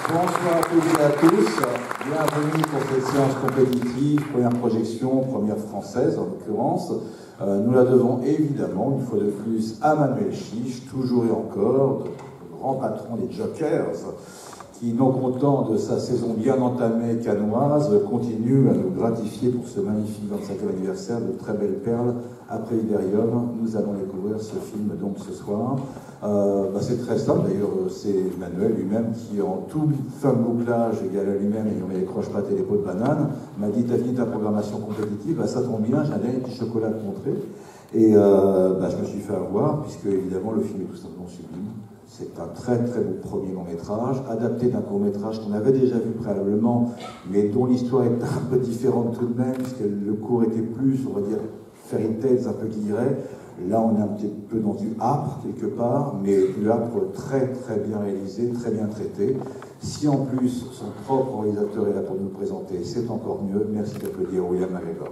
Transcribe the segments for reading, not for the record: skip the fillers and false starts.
Bonsoir à toutes et à tous, bienvenue pour cette séance compétitive, première projection, première française en l'occurrence. Nous la devons évidemment, une fois de plus, à Manuel Chiche, toujours et encore, le grand patron des Jokers, qui, non content de sa saison bien entamée cannoise, continue à nous gratifier pour ce magnifique 25e anniversaire de très belles perles après Iberium. Nous allons découvrir ce film donc ce soir. C'est très simple, d'ailleurs c'est Manuel lui-même qui, en tout fin de bouclage égal à lui-même, ayant mis les croche-pattes et les pots de banane, m'a dit: t'as fini ta programmation compétitive, ça tombe bien, j'ai un dernier petit chocolat à te montrer. Et je me suis fait avoir, puisque évidemment le film est tout simplement sublime. C'est un très très beau premier long métrage, adapté d'un court métrage qu'on avait déjà vu préalablement, mais dont l'histoire est un peu différente tout de même, puisque le court était plus, on va dire, fairy tales, un peu qui dirait. Là, on est un petit peu dans du âpre, quelque part, mais du âpre très très bien réalisé, très bien traité. Si en plus, son propre réalisateur est là pour nous le présenter, c'est encore mieux. Merci d'applaudir William McGregor.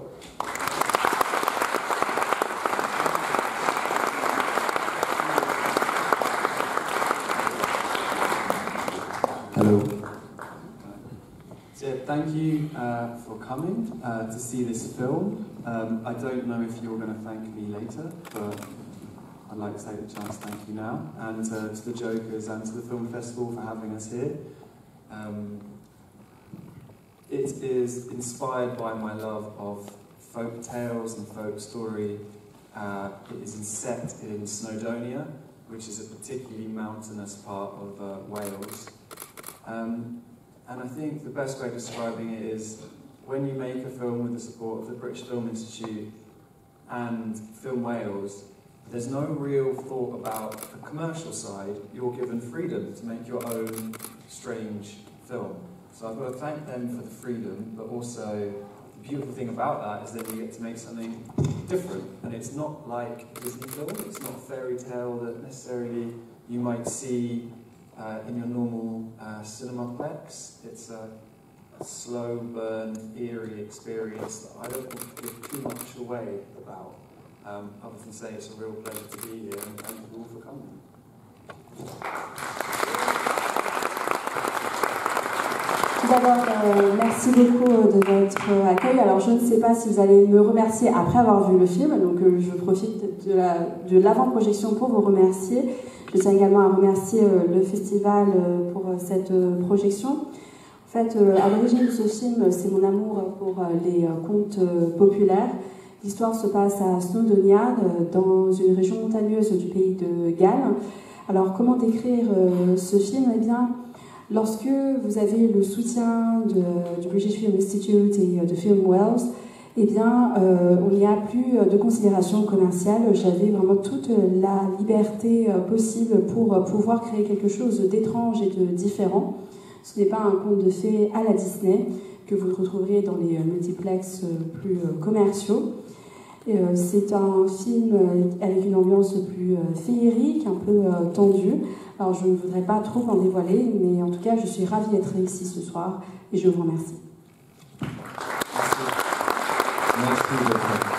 Hello. So thank you for coming to see this film. I don't know if you're going to thank me later, but I'd like to take the chance to thank you now, and to the Jokers and to the Film Festival for having us here. It is inspired by my love of folk tales and folk story. It is set in Snowdonia, which is a particularly mountainous part of Wales. And I think the best way of describing it is, when you make a film with the support of the British Film Institute and Film Wales, there's no real thought about the commercial side. You're given freedom to make your own strange film. So I've got to thank them for the freedom, but also the beautiful thing about that is that you get to make something different. And it's not like a Disney film, it's not a fairy tale that necessarily you might see in your normal cinemaplex. It's a slow burn, eerie experience that I don't want to give too much away about, other than say it's a real pleasure to be here, and thank you all for coming. Tout d'abord, merci beaucoup de votre accueil. Alors, je ne sais pas si vous allez me remercier après avoir vu le film, donc je profite de l'avant-projection pour vous remercier. Je tiens également à remercier le festival pour cette projection. En fait, à l'origine de ce film, c'est mon amour pour les contes populaires. L'histoire se passe à Snowdonia, dans une région montagneuse du pays de Galles. Alors, comment décrire ce film? Eh bien, lorsque vous avez le soutien du British Film Institute et de Film Wales, eh bien, il n'y a plus de considération commerciale. J'avais vraiment toute la liberté possible pour pouvoir créer quelque chose d'étrange et de différent. Ce n'est pas un conte de fées à la Disney que vous retrouverez dans les multiplexes plus commerciaux. C'est un film avec une ambiance plus féerique, un peu tendue. Alors, je ne voudrais pas trop en dévoiler, mais en tout cas, je suis ravie d'être ici ce soir et je vous remercie. Merci. Merci.